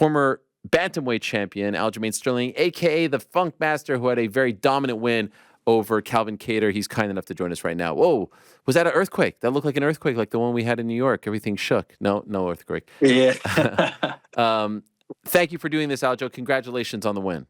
former bantamweight champion, Aljamain Sterling, a.k.a. the Funk Master, who had a very dominant win over Calvin Kattar. He's kind enough to join us right now. Whoa, was that an earthquake? That looked like an earthquake, like the one we had in New York. Everything shook. No earthquake. Yeah. Thank you for doing this, Aljo. Congratulations on the win.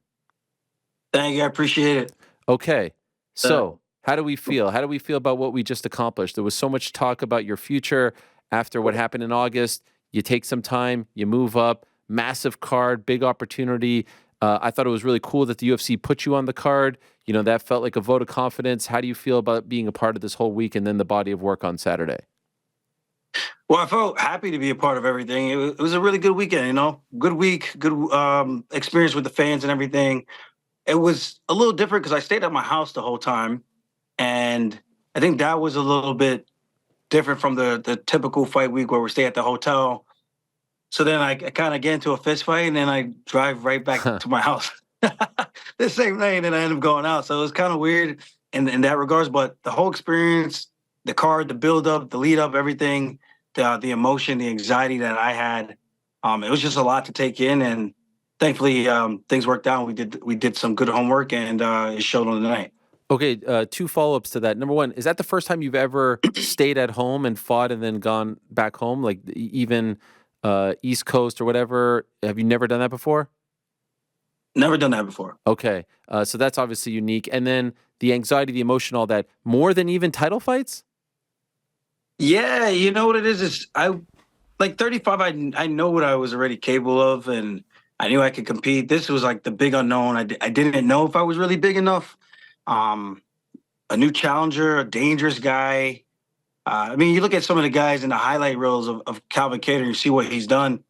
Thank you. I appreciate it. Okay. So how do we feel? How do we feel about what we just accomplished? There was so much talk about your future after what happened in August. You take some time, you move up, massive card, big opportunity. I thought it was really cool that the UFC put you on the card. You know, that felt like a vote of confidence. How do you feel about being a part of this whole week and then the body of work on Saturday? Well, I felt happy to be a part of everything. It was a really good weekend, you know, good week, good experience with the fans and everything. It was a little different because I stayed at my house the whole time. And I think that was a little bit different from the typical fight week where we stay at the hotel. So then I kind of get into a fist fight and then I drive right back to my house the same night, and then I end up going out. So it was kind of weird in that regards, but the whole experience, the card, the build up, the lead up, everything, the emotion, the anxiety that I had, it was just a lot to take in. And thankfully things worked out. We did some good homework, and it showed on the night. Okay, 2 follow-ups to that. Number 1, is that the first time you've ever stayed at home and fought and then gone back home, like even East Coast or whatever? Have you never done that before? Never done that before. Okay, so that's obviously unique. And then the anxiety, the emotion, all that, more than even title fights? Yeah, you know what it is I like 35. I know what I was already capable of, and I knew I could compete. This was like the big unknown. I didn't know if I was really big enough. A new challenger, a dangerous guy. I mean, you look at some of the guys in the highlight reels of Calvin Kattar, you see what he's done.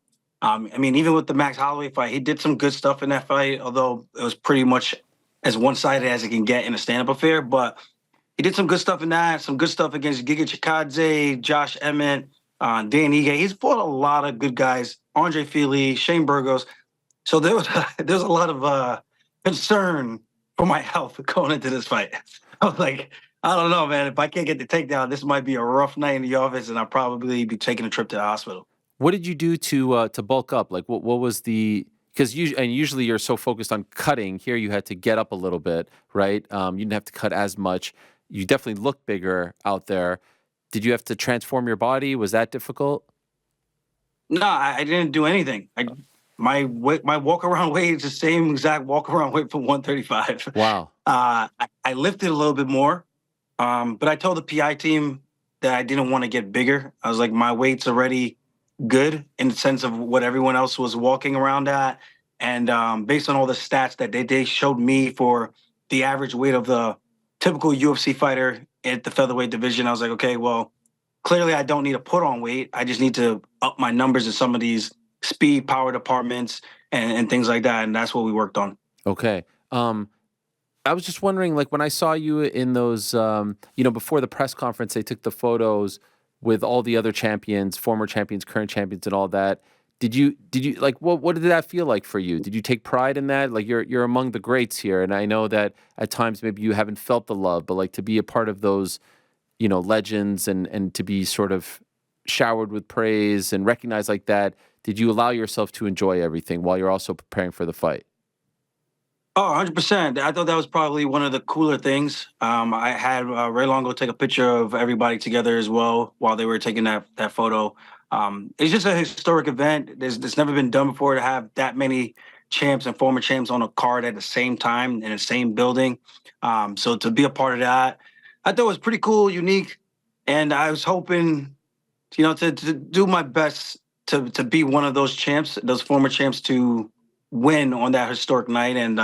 I mean, even with the Max Holloway fight, he did some good stuff in that fight, although it was pretty much as one-sided as it can get in a stand-up affair. But he did some good stuff in that, some good stuff against Giga Chikadze, Josh Emmett, Dan Ige. He's fought a lot of good guys, Andre Fili, Shane Burgos. So there was a lot of concern for my health going into this fight. I was like, I don't know, man. If I can't get the takedown, this might be a rough night in the office, and I'll probably be taking a trip to the hospital. What did you do to bulk up? Like, what was the? Because usually you're so focused on cutting. Here you had to get up a little bit, right? You didn't have to cut as much. You definitely look bigger out there. Did you have to transform your body? Was that difficult? No, I didn't do anything. My walk around weight is the same exact walk around weight for 135. Wow. I lifted a little bit more, but I told the PI team that I didn't want to get bigger. I was like, my weight's already good in the sense of what everyone else was walking around at. And based on all the stats that they showed me for the average weight of the typical UFC fighter at the featherweight division, I was like, okay, well, clearly I don't need to put on weight. I just need to up my numbers in some of these speed, power departments and things like that. And that's what we worked on. Okay. I was just wondering, like, when I saw you in those, before the press conference, they took the photos with all the other champions, former champions, current champions, and all that. Did you like, what did that feel like for you? Did you take pride in that? Like, you're among the greats here, and I know that at times maybe you haven't felt the love, but like to be a part of those, legends and to be sort of showered with praise and recognized like that, did you allow yourself to enjoy everything while you're also preparing for the fight? Oh, 100%. I thought that was probably one of the cooler things. I had Ray Longo take a picture of everybody together as well while they were taking that photo. It's just a historic event. There's never been done before to have that many champs and former champs on a card at the same time in the same building. So to be a part of that, I thought it was pretty cool, unique. And I was hoping, to do my best to be one of those champs, those former champs, to win on that historic night. And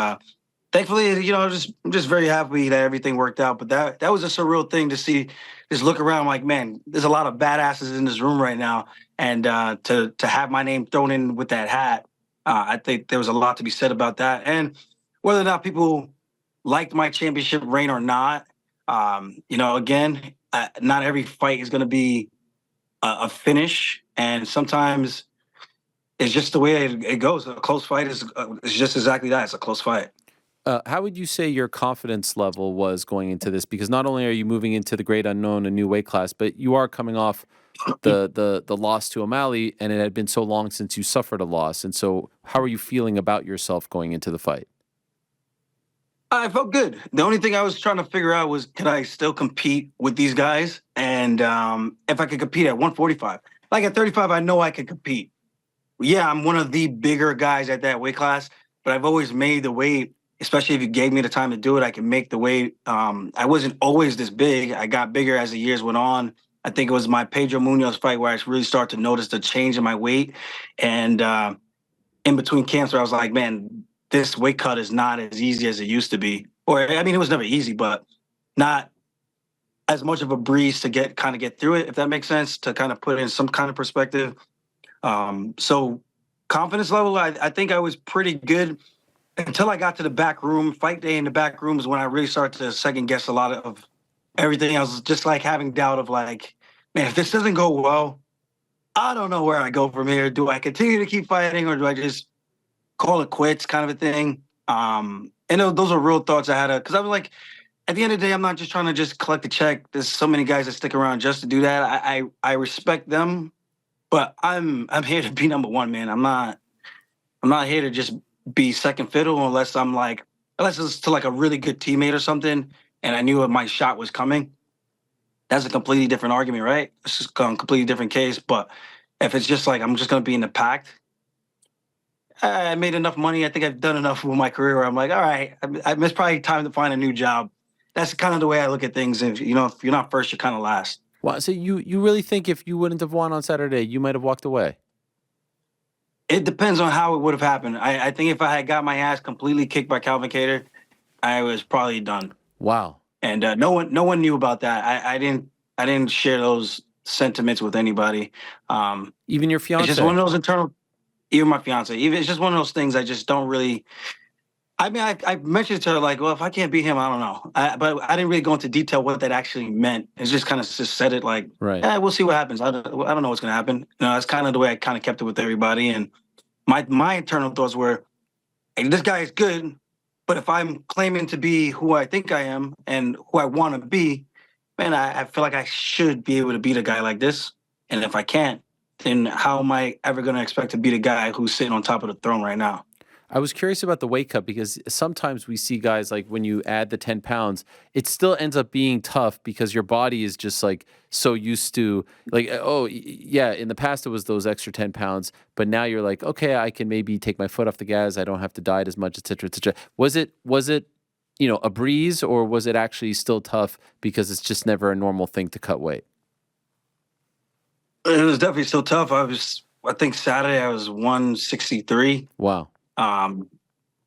thankfully, I'm just very happy that everything worked out. But that was a surreal thing to see. Just look around, like, man, there's a lot of badasses in this room right now, and to have my name thrown in with that hat, I think there was a lot to be said about that. And whether or not people liked my championship reign or not, again, not every fight is going to be a finish, and sometimes it's just the way it goes. A close fight is just exactly that. It's a close fight. How would you say your confidence level was going into this? Because not only are you moving into the great unknown, a new weight class, but you are coming off the loss to O'Malley, and it had been so long since you suffered a loss. And so, how are you feeling about yourself going into the fight? I felt good. The only thing I was trying to figure out was, could I still compete with these guys? And if I could compete at 145. Like at 35, I know I could compete. Yeah, I'm one of the bigger guys at that weight class, but I've always made the weight, especially if you gave me the time to do it, I can make the weight. I wasn't always this big. I got bigger as the years went on. I think it was my Pedro Munoz fight where I really started to notice the change in my weight. And in between camps where I was like, man, this weight cut is not as easy as it used to be. Or I mean, it was never easy, but not as much of a breeze to get through it, if that makes sense, to kind of put in some kind of perspective. So confidence level, I think I was pretty good until I got to the back room. Fight day in the back room is when I really started to second guess a lot of everything. I was just like having doubt of like, man, if this doesn't go well, I don't know where I go from here. Do I continue to keep fighting or do I just call it quits kind of a thing? And those are real thoughts I had because I was like, at the end of the day, I'm not just trying to just collect a check. There's so many guys that stick around just to do that. I respect them, but I'm here to be number one, man. I'm not here to just be second fiddle unless it's to like a really good teammate or something, and I knew my shot was coming. That's a completely different argument, right? It's just a completely different case. But if it's just like I'm just gonna be in the pack, I made enough money. I think I've done enough with my career where I'm like, all right, it's probably time to find a new job. That's kind of the way I look at things. If if you're not first, you're kind of last. Wow. So you really think if you wouldn't have won on Saturday, you might have walked away? It depends on how it would have happened. I think if I had got my ass completely kicked by Calvin Cater, I was probably done. Wow. And no one knew about that. I didn't share those sentiments with anybody. Even your It's just one fiance? of those internal. Even my fiance. Even it's just one of those things I just don't really. I mean, I mentioned to her like, well, if I can't beat him, I don't know. But I didn't really go into detail what that actually meant. It's just kind of just said it like, Right. we'll see what happens. I don't know what's gonna happen. That's kind of the way I kind of kept it with everybody. And my internal thoughts were, hey, this guy is good, but if I'm claiming to be who I think I am and who I want to be, man, I feel like I should be able to beat a guy like this. And if I can't, then how am I ever going to expect to beat a guy who's sitting on top of the throne right now? I was curious about the weight cut because sometimes we see guys like when you add the 10 pounds, it still ends up being tough because your body is just like so used to like, yeah, in the past it was those extra 10 pounds, but now you're like, okay, I can maybe take my foot off the gas. I don't have to diet as much, et cetera, et cetera. Was it, a breeze or was it actually still tough because it's just never a normal thing to cut weight? It was definitely still tough. I think Saturday I was 163. Wow. Um,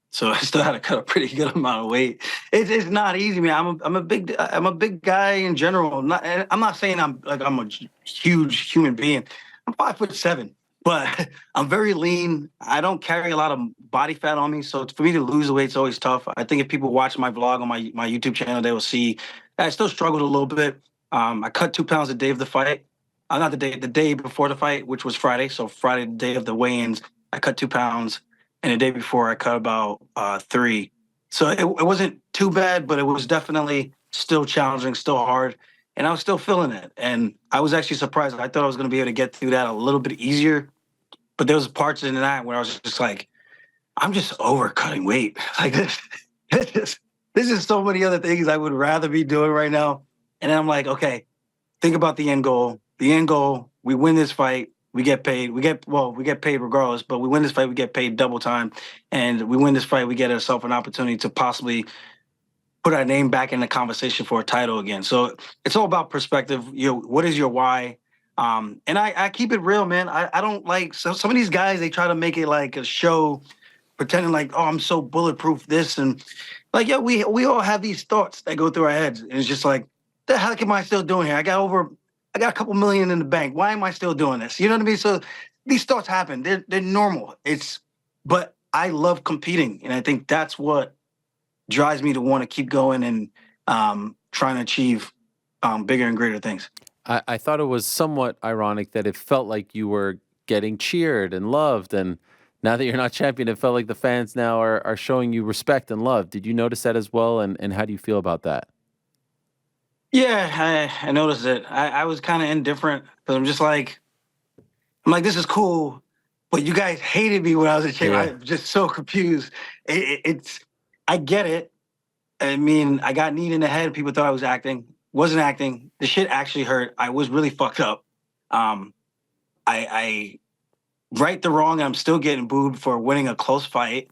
so I still had to cut a pretty good amount of weight. It's not easy, man. I'm a big guy in general. I'm not saying I'm a huge human being. I'm 5'7", but I'm very lean. I don't carry a lot of body fat on me, so for me to lose the weight is always tough. I think if people watch my vlog on my YouTube channel, they will see I still struggled a little bit. I cut 2 pounds the day of the fight. Not the day before the fight, which was Friday. So Friday, the day of the weigh-ins, I cut 2 pounds, and the day before I cut about 3. So it wasn't too bad, but it was definitely still challenging, still hard, and I was still feeling it. And I was actually surprised. I thought I was going to be able to get through that a little bit easier, but there was parts in that where I was just like, I'm just over cutting weight. Like this, this is so many other things I would rather be doing right now. And then I'm like, okay, think about the end goal. The end goal, we win this fight, we get paid. We get paid regardless, but we win this fight, we get paid double time. And we win this fight, we get ourselves an opportunity to possibly put our name back in the conversation for a title again. So it's all about perspective. What is your why? And I keep it real, man. I don't like some of these guys, they try to make it like a show, pretending like, oh, I'm so bulletproof this and like, yeah, we all have these thoughts that go through our heads. And it's just like, the heck am I still doing here? I got a couple million in the bank. Why am I still doing this? You know what I mean? So these thoughts happen. They're normal. But I love competing, and I think that's what drives me to want to keep going and trying to achieve bigger and greater things. I thought it was somewhat ironic that it felt like you were getting cheered and loved, and Now that you're not champion, it felt like the fans now are showing you respect and love. Did you notice that as well? And how do you feel about that? Yeah, I noticed it. I was kind of indifferent because I'm like, this is cool, but you guys hated me when I was a champion. Yeah. I'm just so confused. It's I get it. I mean, I got kneed in the head. People thought I was acting. Wasn't acting. The shit actually hurt. I was really fucked up. Um, I right the wrong. I'm still getting booed for winning a close fight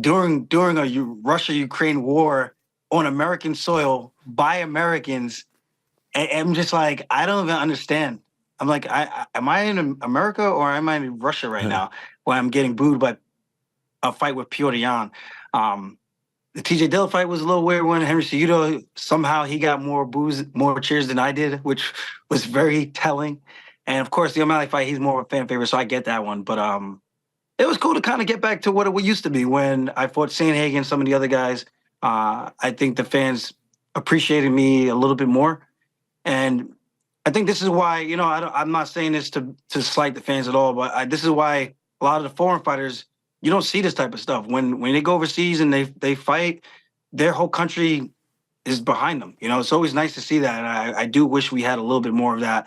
during a Russia-Ukraine war on American soil by Americans. I'm just like, I don't even understand. I'm like, am I in America or am I in Russia right now? Where I'm getting booed by a fight with Piotr Jan. The TJ Dilla fight was a little weird when Henry Cejudo, somehow he got more boos, more cheers than I did, which was very telling. And of course, the O'Malley fight, he's more of a fan favorite, so I get that one. But it was cool to kind of get back to what it used to be when I fought Sandhagen and some of the other guys. I think the fans appreciated me a little bit more. And I think this is why, I'm not saying this to slight the fans at all, but this is why a lot of the foreign fighters, you don't see this type of stuff. When they go overseas and they fight, their whole country is behind them. It's always nice to see that. And I do wish we had a little bit more of that.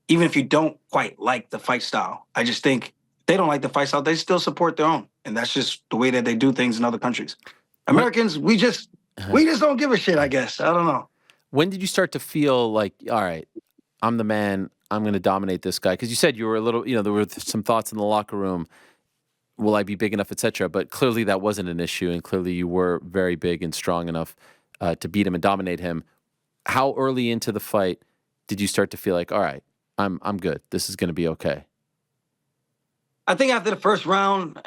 Even if you don't quite like the fight style, I just think they don't like the fight style. They still support their own. And that's just the way that they do things in other countries. When, Americans, we just don't give a shit, I guess. I don't know. when did you start to feel like, all right, I'm the man. I'm going to dominate this guy? Because you said you were a little, there were some thoughts in the locker room. Will I be big enough, etc. But clearly that wasn't an issue, and clearly you were very big and strong enough to beat him and dominate him. How early into the fight did you start to feel like, all right, I'm good. This is going to be okay? I think after the first round,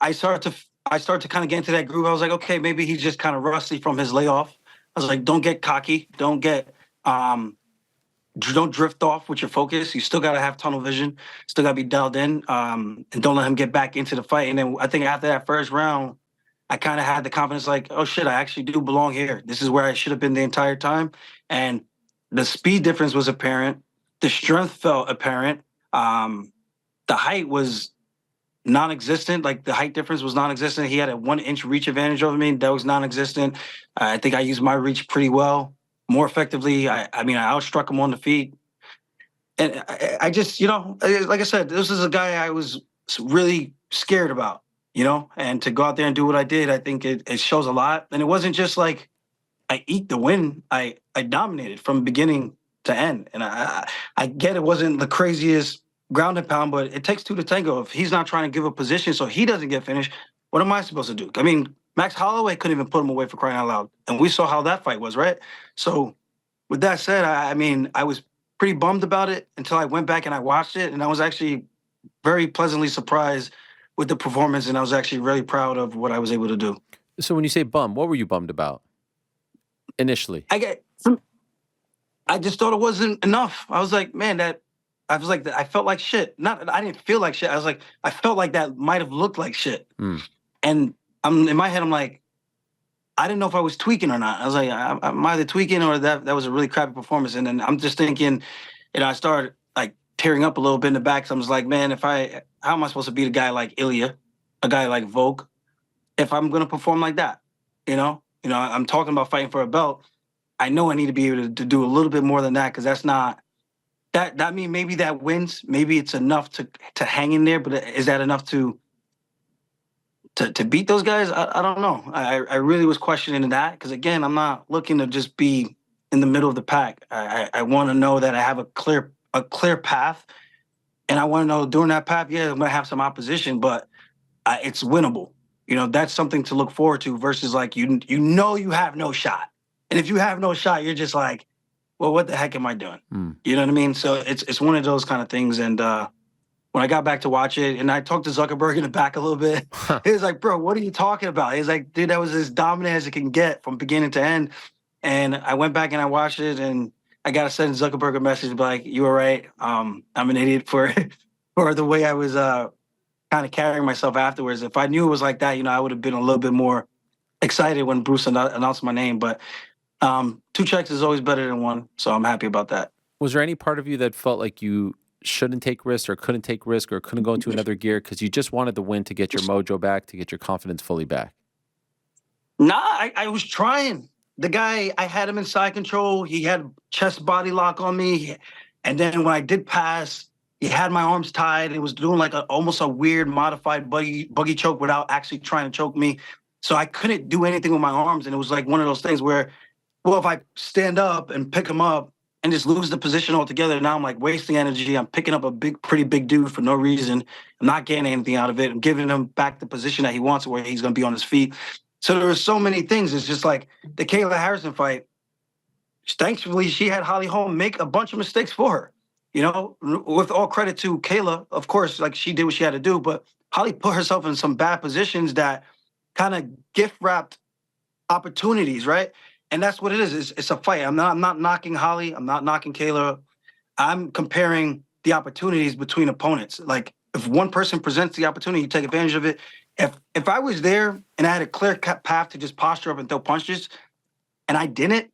I started to kind of get into that groove. I was like, okay, maybe he's just kind of rusty from his layoff. I was like, don't get cocky, don't drift off with your focus. You still got to have tunnel vision, still got to be dialed in, and don't let him get back into the fight. And then I think after that first round, I kind of had the confidence like, oh shit, I actually do belong here. This is where I should have been the entire time. And the speed difference was apparent. The strength felt apparent. The height was non-existent. Like the height difference was non-existent. He had a 1 inch reach advantage over me. That was non-existent. I think I used my reach pretty well, more effectively. I mean, I outstruck him on the feet. And I just, like I said, this is a guy I was really scared about, and to go out there and do what I did, I think it shows a lot. And it wasn't just like I eked the win. I dominated from beginning to end. And I get it wasn't the craziest ground and pound, but it takes two to tango. If he's not trying to give a position so he doesn't get finished, what am I supposed to do? I mean, Max Holloway couldn't even put him away for crying out loud. And we saw how that fight was, right? So with that said, I mean, I was pretty bummed about it until I went back and I watched it. And I was actually very pleasantly surprised with the performance. And I was actually really proud of what I was able to do. So when you say bum, what were you bummed about initially? I just thought it wasn't enough. I was like, man, I felt like shit. Not, I didn't feel like shit. I felt like that might have looked like shit. Mm. And in my head, I'm like, I didn't know if I was tweaking or not. I was like, I'm either tweaking or that was a really crappy performance. And then I'm just thinking, I started like tearing up a little bit in the back. So I was like, man, how am I supposed to beat a guy like Ilya, a guy like Volk, if I'm going to perform like that? I'm talking about fighting for a belt. I know I need to be able to do a little bit more than that, because that's not that mean maybe that wins. Maybe it's enough to hang in there, but is that enough to beat those guys? I don't know. I really was questioning that, because again, I'm not looking to just be in the middle of the pack. I want to know that I have a clear path, and I want to know during that path, yeah, I'm gonna have some opposition, but it's winnable. That's something to look forward to versus like you have no shot, and if you have no shot, you're just like, well, what the heck am I doing? You know what I mean? So it's one of those kind of things. And when I got back to watch it, and I talked to Zuckerberg in the back a little bit, he was like, bro, what are you talking about? He's like, dude, that was as dominant as it can get from beginning to end. And I went back and I watched it, and I got to send Zuckerberg a message like, you were right. I'm an idiot for for the way I was kind of carrying myself afterwards. If I knew it was like that, I would have been a little bit more excited when Bruce announced my name. But 2 checks is always better than one, so I'm happy about that. Was there any part of you that felt like you shouldn't take risks or couldn't take risk or couldn't go into another gear because you just wanted the win to get your mojo back, to get your confidence fully back? Nah, I was trying. The guy, I had him in side control. He had chest body lock on me. And then when I did pass, he had my arms tied. It was doing like almost a weird modified buggy choke without actually trying to choke me. So I couldn't do anything with my arms. And it was like one of those things where, well, if I stand up and pick him up and just lose the position altogether, now I'm like wasting energy. I'm picking up a pretty big dude for no reason. I'm not getting anything out of it. I'm giving him back the position that he wants where he's going to be on his feet. So there were so many things. It's just like the Kayla Harrison fight. Thankfully, she had Holly Holm make a bunch of mistakes for her. You know, with all credit to Kayla, of course, like she did what she had to do, but Holly put herself in some bad positions that kind of gift wrapped opportunities, right? And that's what it is. It's a fight. I'm not knocking Holly. I'm not knocking Kayla. I'm comparing the opportunities between opponents. Like if one person presents the opportunity, you take advantage of it. If I was there and I had a clear path to just posture up and throw punches, and I didn't,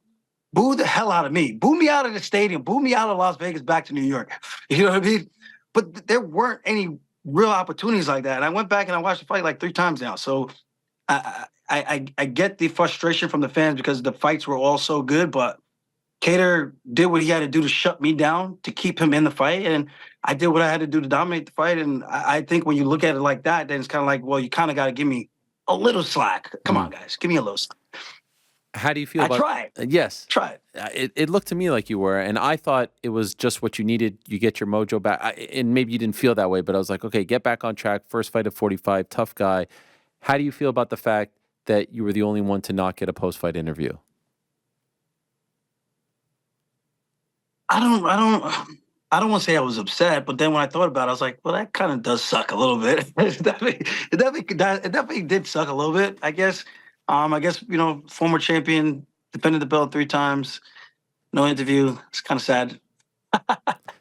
boo the hell out of me. Boo me out of the stadium. Boo me out of Las Vegas back to New York. You know what I mean? But there weren't any real opportunities like that. And I went back and I watched the fight like 3 times now. So I get the frustration from the fans because the fights were all so good, but Cater did what he had to do to shut me down to keep him in the fight, and I did what I had to do to dominate the fight. And I think when you look at it like that, then it's kind of like, well, you kind of got to give me a little slack. Come on, guys, give me a little slack. How do you feel I about? tried. Yes, Tried. It looked to me like you were, and I thought it was just what you needed. You get your mojo back, and maybe you didn't feel that way, but I was like, okay, get back on track. First fight at 45, tough guy. How do you feel about the fact that you were the only one to not get a post-fight interview? I don't want to say I was upset, but then when I thought about it, I was like, well, that kind of does suck a little bit. It definitely did suck a little bit, I guess. I guess, former champion, defended the belt 3 times, no interview. It's kind of sad.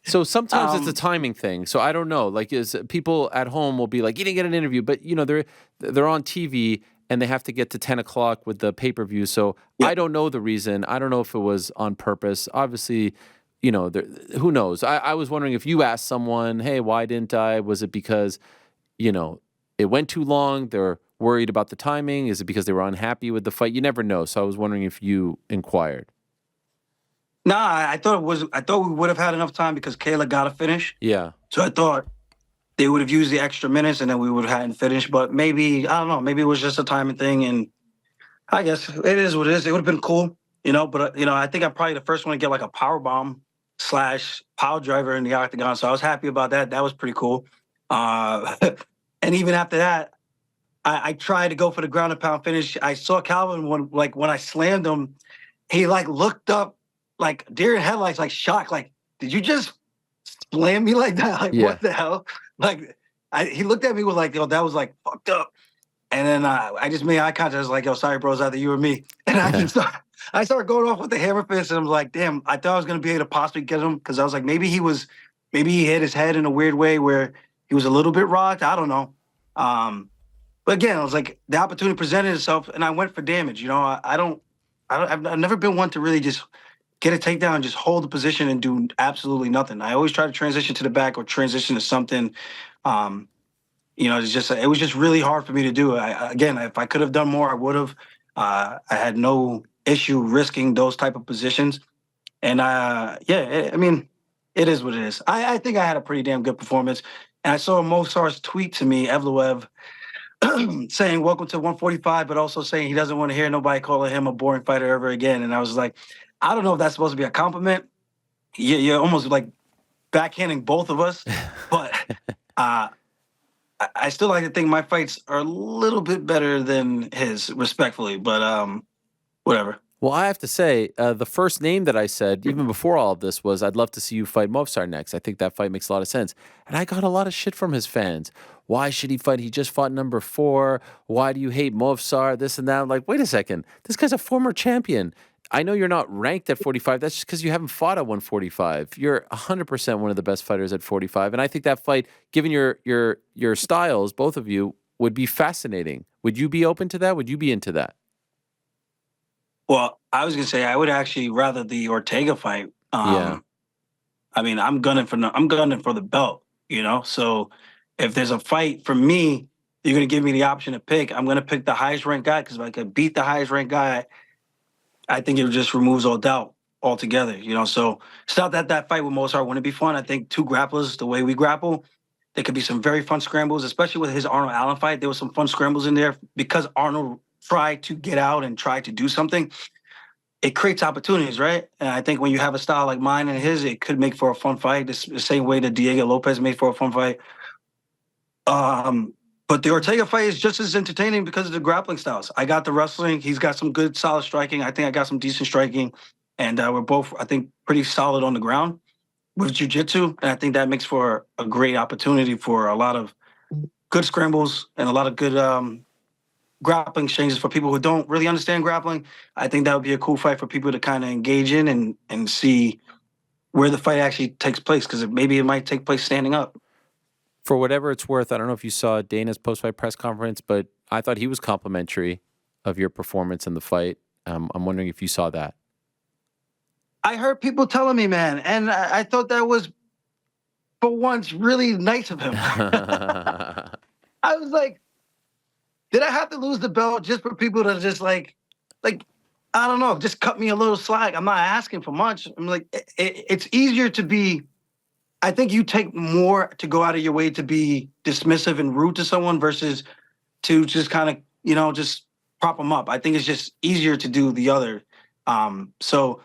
So sometimes it's a Um, timing thing. So I don't know. Like, is people at home will be like, you didn't get an interview, but they're on TV and they have to get to 10 o'clock with the pay-per-view. So yeah. I don't know the reason. I don't know if it was on purpose. Obviously, who knows? I was wondering if you asked someone, hey, why didn't I? Was it because you know it went too long? They're worried about the timing. Is it because they were unhappy with the fight? You never know. So I was wondering if you inquired. Nah, I thought we would have had enough time because Kayla got to finish. Yeah. So I thought they would have used the extra minutes and then we would have hadn't finished. But maybe, I don't know, maybe it was just a timing thing. And I guess it is what it is. It would have been cool, but I think I'm probably the first one to get like a power bomb slash power driver in the octagon. So I was happy about that. That was pretty cool. Uh, and even after that, I tried to go for the ground and pound finish. I saw Calvin when I slammed him, he like looked up like deer in headlights, like shocked, like, did you just slam me like that? Like, Yeah. what the hell? Like, he looked at me with like, yo, that was like fucked up. And then I just made eye contact. I was like, yo, sorry, bro, it's either you or me. And I started going off with the hammer fist. And I was like, damn, I thought I was going to be able to possibly get him because I was like, maybe he hit his head in a weird way where he was a little bit rocked. I don't know. But again, I was like, the opportunity presented itself and I went for damage. I've never been one to really just get a takedown and just hold the position and do absolutely nothing. I always try to transition to the back or transition to something. It was just really hard for me to do. Again, if I could have done more, I would have. I had no issue risking those type of positions. And it is what it is. I think I had a pretty damn good performance. And I saw Movsar's tweet to me, Evloev, saying welcome to 145, but also saying he doesn't want to hear nobody calling him a boring fighter ever again. And I was like, I don't know if that's supposed to be a compliment. You're almost like backhanding both of us, but I still like to think my fights are a little bit better than his, respectfully. But whatever. Well, I have to say, the first name that I said, even before all of this, was I'd love to see you fight Movsar next. I think that fight makes a lot of sense. And I got a lot of shit from his fans. Why should he fight? He just fought number 4. Why do you hate Movsar? This and that. I'm like, wait a second. This guy's a former champion. I know you're not ranked at 45. That's just because you haven't fought at 145. You're 100% one of the best fighters at 45. And I think that fight, given your styles, both of you, would be fascinating. Would you be open to that? Would you be into that? Well, I was gonna say I would actually rather the Ortega fight. Yeah. I mean, I'm gunning for the belt, you know. So if there's a fight for me, you're gonna give me the option to pick. I'm gonna pick the highest ranked guy because if I could beat the highest ranked guy, I think it just removes all doubt altogether, you know. So it's not that that fight with Mozart wouldn't be fun. I think two grapplers, the way we grapple, there could be some very fun scrambles, especially with his Arnold Allen fight. There was some fun scrambles in there because Arnold tried to get out and tried to do something. It creates opportunities, right? And I think when you have a style like mine and his, it could make for a fun fight. The same way that Diego Lopez made for a fun fight. But the Ortega fight is just as entertaining because of the grappling styles. I got the wrestling. He's got some good, solid striking. I think I got some decent striking, and we're both, I think, pretty solid on the ground with jiu-jitsu. And I think that makes for a great opportunity for a lot of good scrambles and a lot of good grappling exchanges for people who don't really understand grappling. I think that would be a cool fight for people to kind of engage in and see where the fight actually takes place because maybe it might take place standing up. For whatever it's worth, I don't know if you saw Dana's post-fight press conference, but I thought he was complimentary of your performance in the fight. I'm wondering if you saw that. I heard people telling me, man, and I thought that was, for once, really nice of him. I was like, did I have to lose the belt just for people to just like, I don't know, just cut me a little slack? I'm not asking for much. I'm like, it's easier to be. I think you take more to go out of your way to be dismissive and rude to someone versus to just kind of, you know, just prop them up. I think it's just easier to do the other. So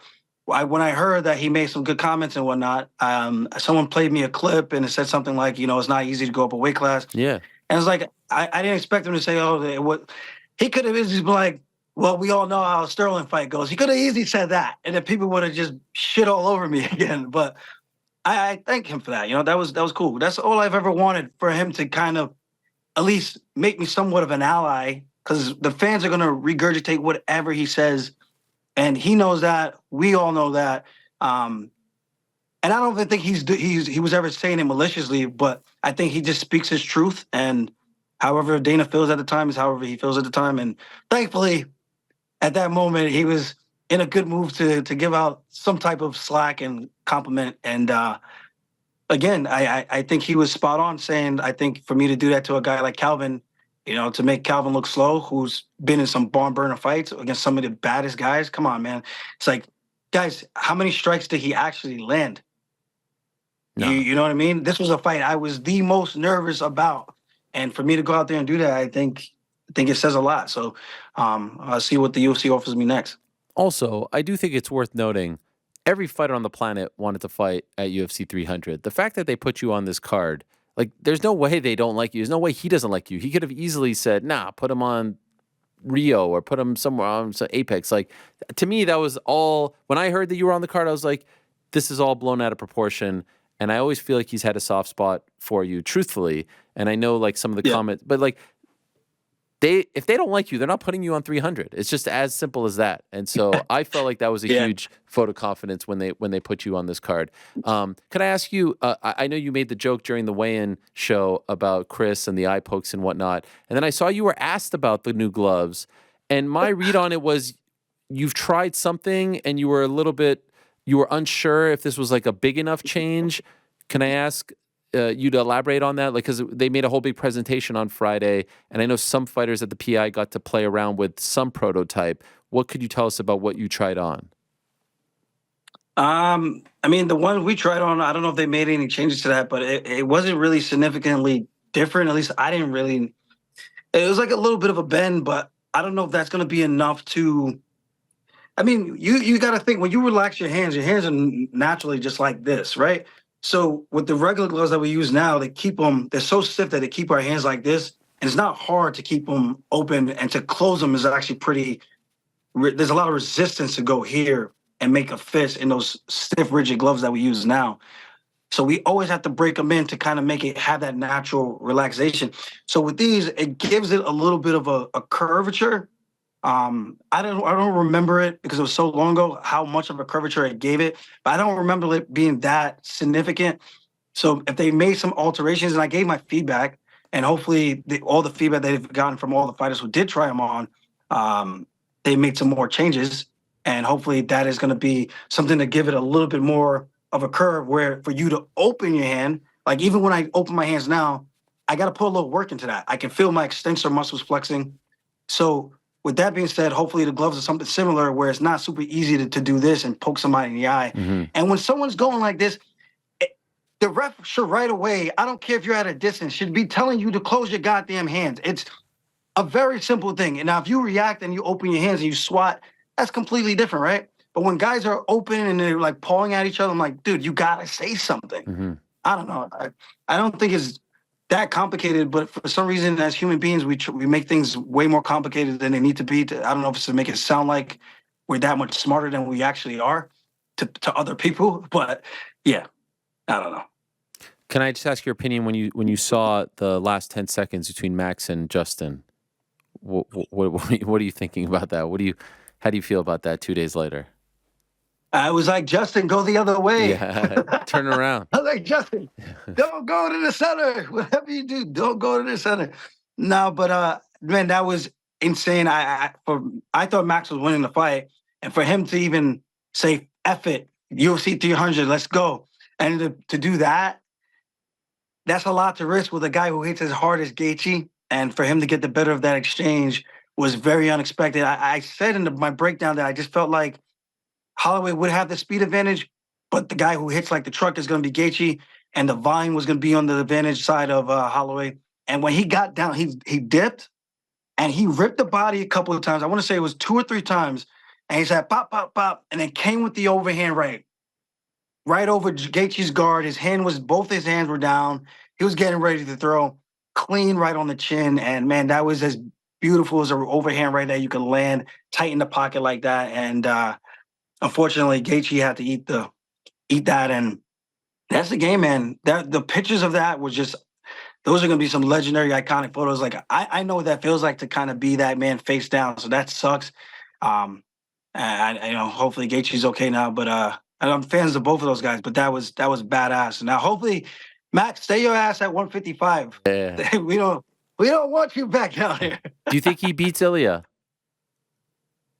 when I heard that he made some good comments and whatnot, someone played me a clip and it said something like, you know, it's not easy to go up a weight class. Yeah. And it's like, I didn't expect him to say, oh, what he could have easily been like, well, we all know how a Sterling fight goes. He could have easily said that. And then people would have just shit all over me again. But I thank him for that. You know, that was cool. That's all I've ever wanted, for him to kind of at least make me somewhat of an ally, because the fans are going to regurgitate whatever he says. And he knows that. We all know that. And I don't even think he was ever saying it maliciously, but I think he just speaks his truth. And however Dana feels at the time is however he feels at the time. And thankfully, at that moment, he was in a good move to give out some type of slack and compliment. And again, I think he was spot on saying, I think for me to do that to a guy like Calvin, you know, to make Calvin look slow, who's been in some barn burner fights against some of the baddest guys. Come on, man. It's like, guys, how many strikes did he actually land? No. You know what I mean? This was a fight I was the most nervous about. And for me to go out there and do that, I think it says a lot. So I'll see what the UFC offers me next. Also, I do think it's worth noting every fighter on the planet wanted to fight at UFC 300. The fact that they put you on this card, like, there's no way they don't like you. There's no way he doesn't like you. He could have easily said, nah, put him on Rio or put him somewhere on Apex. Like, to me, that was all. When I heard that you were on the card, I was like, this is all blown out of proportion. And I always feel like he's had a soft spot for you, truthfully. And I know, like, some of the comments, but like, if they don't like you, they're not putting you on 300. It's just as simple as that. And so I felt like that was a huge vote of confidence when they put you on this card. Can I ask you? I know you made the joke during the weigh-in show about Chris and the eye pokes and whatnot, and then I saw you were asked about the new gloves, and my read on it was you've tried something and you were unsure if this was like a big enough change. Can I ask you to elaborate on that? Like, because they made a whole big presentation on Friday, and I know some fighters at the PI got to play around with some prototype. What could you tell us about what you tried on? I mean, the one we tried on, I don't know if they made any changes to that, but it wasn't really significantly different. At least I didn't really. It was like a little bit of a bend, but I don't know if that's going to be enough to. I mean, you got to think, when you relax your hands are naturally just like this, right? So with the regular gloves that we use now, they're so stiff that they keep our hands like this. And it's not hard to keep them open, and to close them is actually there's a lot of resistance to go here and make a fist in those stiff, rigid gloves that we use now. So we always have to break them in to kind of make it have that natural relaxation. So with these, it gives it a little bit of a curvature. I don't remember it because it was so long ago how much of a curvature it gave it, but I don't remember it being that significant. So if they made some alterations, and I gave my feedback, and hopefully all the feedback they've gotten from all the fighters who did try them on, they made some more changes, and hopefully that is going to be something to give it a little bit more of a curve where for you to open your hand, like even when I open my hands now, I got to put a little work into that. I can feel my extensor muscles flexing. So with that being said, hopefully the gloves are something similar where it's not super easy to do this and poke somebody in the eye. Mm-hmm. And when someone's going like this, the ref should right away, I don't care if you're at a distance, should be telling you to close your goddamn hands. It's a very simple thing. And now if you react and you open your hands and you swat, that's completely different, right? But when guys are open and they're like pawing at each other, I'm like, dude, you gotta say something. Mm-hmm. I don't know. I don't think it's that complicated, but for some reason, as human beings, we make things way more complicated than they need to be. I don't know if it's to make it sound like we're that much smarter than we actually are to other people, but yeah, I don't know. Can I just ask your opinion when you saw the last 10 seconds between Max and Justin? What are you thinking about that? How do you feel about that 2 days later? I was like, Justin, go the other way. Yeah, turn around. I was like, Justin, don't go to the center. Whatever you do, don't go to the center. No, but man, that was insane. I thought Max was winning the fight, and for him to even say "F it, UFC 300, let's go," and to do that, that's a lot to risk with a guy who hits as hard as Gaethje, and for him to get the better of that exchange was very unexpected. I said in my breakdown that I just felt like Holloway would have the speed advantage, but the guy who hits like the truck is going to be Gaethje, and the volume was going to be on the advantage side of Holloway. And when he got down, he dipped and he ripped the body a couple of times. I want to say it was 2 or 3 times, and he said pop, pop, pop, and then came with the overhand right over Gaethje's guard. Both his hands were down. He was getting ready to throw clean right on the chin, and man, that was as beautiful as an overhand right that you could land tight in the pocket like that, and. Unfortunately, Gaethje had to eat that, and that's the game, man. The pictures of that was just those are gonna be some legendary, iconic photos. Like I know what that feels like to kind of be that man face down. So that sucks. Hopefully Gaethje's okay now, but I'm fans of both of those guys. But that was badass. Now hopefully, Max, stay your ass at 155. Yeah. we don't want you back down here. Do you think he beats Ilya?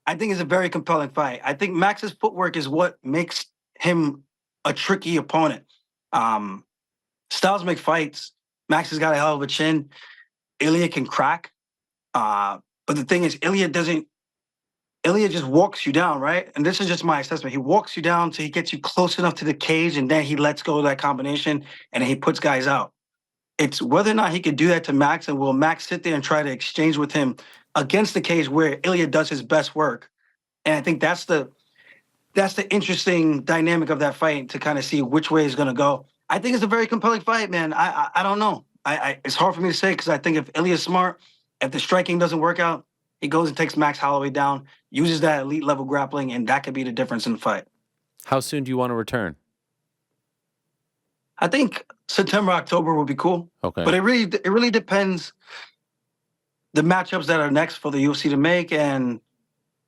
I think it's a very compelling fight. I think Max's footwork is what makes him a tricky opponent. Styles make fights. Max has got a hell of a chin. Ilya can crack. But the thing is, Ilya just walks you down, right? And this is just my assessment. He walks you down till he gets you close enough to the cage, and then he lets go of that combination, and then he puts guys out. It's whether or not he could do that to Max, and will Max sit there and try to exchange with him against the cage where Ilya does his best work. And I think that's the interesting dynamic of that fight to kind of see which way it's going to go. I think it's a very compelling fight, man. I don't know. It's hard for me to say because I think if Ilya's smart, if the striking doesn't work out, he goes and takes Max Holloway down, uses that elite level grappling, and that could be the difference in the fight. How soon do you want to return? I think September, October would be cool. Okay. But it really depends the matchups that are next for the UFC to make and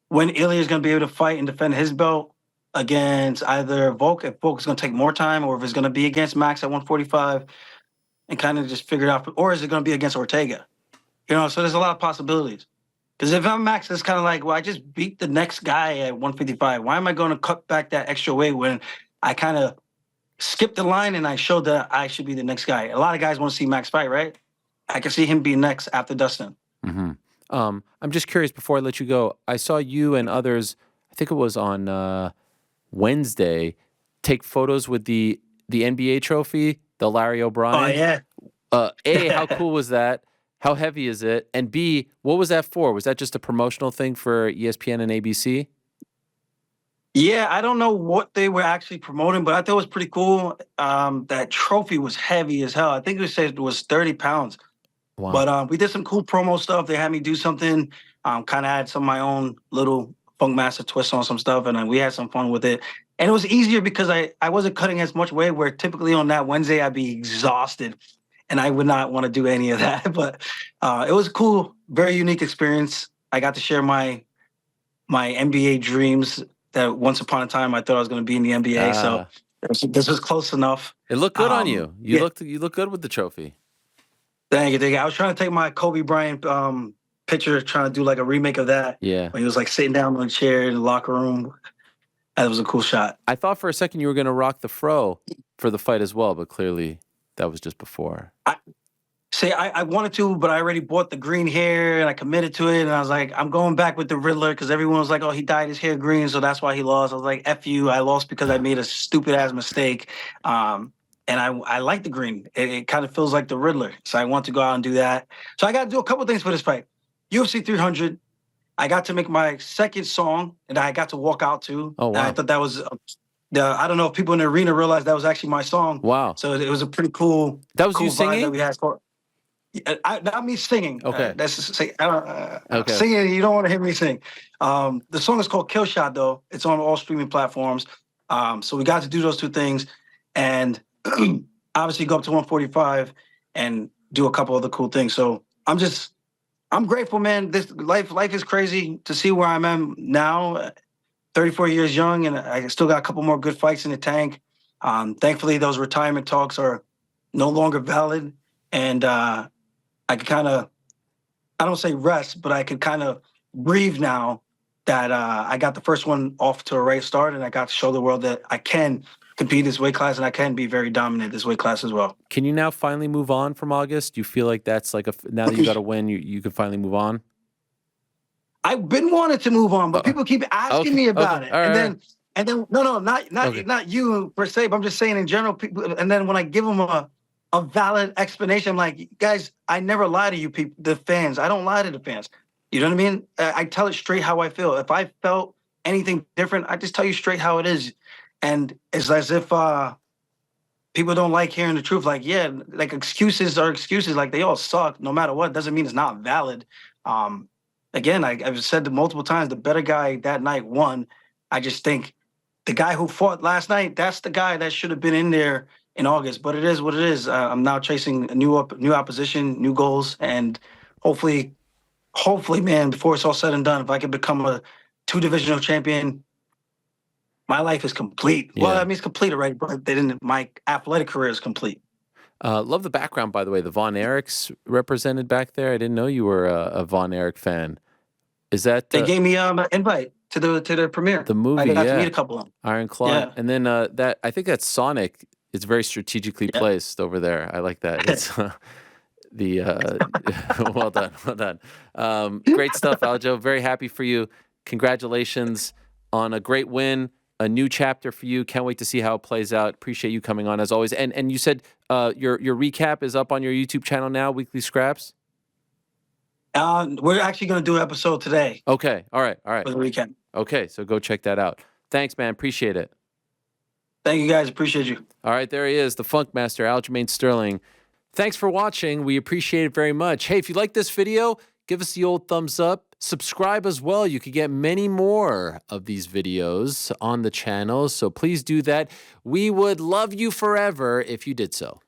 when Ilya is going to be able to fight and defend his belt against either Volk, if Volk is going to take more time, or if it's going to be against Max at 145 and kind of just figure it out, or is it going to be against Ortega? So there's a lot of possibilities. Because if I'm Max, it's kind of like, well, I just beat the next guy at 155. Why am I going to cut back that extra weight when I kind of skipped the line and I showed that I should be the next guy? A lot of guys want to see Max fight, right? I can see him being next after Dustin. Mm-hmm. I'm just curious before I let you go. I saw you and others, I think it was on Wednesday, take photos with the NBA trophy, the Larry O'Brien. Oh, yeah. A, how cool was that? How heavy is it? And B, what was that for? Was that just a promotional thing for ESPN and ABC? Yeah, I don't know what they were actually promoting, but I thought it was pretty cool. That trophy was heavy as hell. I think it said it was 30 pounds. Wow. But we did some cool promo stuff. They had me do something, kind of had some of my own little Funk Master twist on some stuff, and we had some fun with it. And it was easier because I wasn't cutting as much weight, where typically on that Wednesday I'd be exhausted, and I would not want to do any of that. But it was a cool, very unique experience. I got to share my NBA dreams that once upon a time I thought I was going to be in the NBA. So this was close enough. It looked good on you. You look good with the trophy. Thank you. I was trying to take my Kobe Bryant picture, trying to do like a remake of that. Yeah. When he was like sitting down on a chair in the locker room. That was a cool shot. I thought for a second you were going to rock the fro for the fight as well, but clearly that was just before. I wanted to, but I already bought the green hair and I committed to it. And I was like, I'm going back with the Riddler because everyone was like, oh, he dyed his hair green, so that's why he lost. I was like, F you. I lost because I made a stupid ass mistake. And I like the green. It kind of feels like the Riddler. So I want to go out and do that. So I got to do a couple things for this fight. UFC 300. I got to make my second song and I got to walk out to. Oh, wow. And I thought that was I don't know if people in the arena realized that was actually my song. Wow. So it was a pretty cool. That was cool you vibe singing? that we had. Not me singing. Okay. That's just say. Okay. Singing. You don't want to hear me sing. The song is called "Kill Shot," though. It's on all streaming platforms. So we got to do those two things, and obviously go up to 145 and do a couple other cool things. So I'm grateful, man. This life is crazy to see where I'm at now. 34 years young, and I still got a couple more good fights in the tank. Thankfully, those retirement talks are no longer valid, and I could kind of, I don't say rest, but I could kind of breathe now that I got the first one off to a right start, and I got to show the world that I can compete this weight class and I can be very dominant this weight class as well. Can you now finally move on from August? Do you feel like that's like now that you got a win, you can finally move on? I've been wanting to move on, but people keep asking me about it, and then no, not you per se, but I'm just saying in general. People, and then when I give them a valid explanation, I'm like, guys, I never lie to you people, the fans. I don't lie to the fans. You know what I mean? I tell it straight how I feel. If I felt anything different, I just tell you straight how it is. And it's as if people don't like hearing the truth. Like, yeah, like excuses are excuses. Like they all suck, no matter what. Doesn't mean it's not valid. Again, I've said multiple times, the better guy that night won. I just think the guy who fought last night, that's the guy that should have been in there in August. But it is what it is. I'm now chasing a new opposition, new goals, and hopefully, man, before it's all said and done, if I can become a 2-divisional champion, my life is complete. Yeah. Well, I mean, it's complete already, but my athletic career is complete. Love the background, by the way. The Von Erichs represented back there. I didn't know you were a Von Erich fan. Is that they gave me an invite to the premiere? The movie, I got to meet a couple of them. Iron Claw, Yeah. and then that I think that's Sonic. It's very strategically placed over there. I like that. It's well done. Great stuff, Aljo. Very happy for you. Congratulations on a great win. A new chapter for you. Can't wait to see how it plays out. Appreciate you coming on as always. And you said your recap is up on your YouTube channel now, Weekly Scraps? We're actually going to do an episode today. Okay. All right. For the weekend. Okay. So go check that out. Thanks, man. Appreciate it. Thank you, guys. Appreciate you. All right. There he is, the Funk Master, Aljamain Sterling. Thanks for watching. We appreciate it very much. Hey, if you like this video, give us the old thumbs up. Subscribe as well. You could get many more of these videos on the channel, so please do that. We would love you forever if you did so.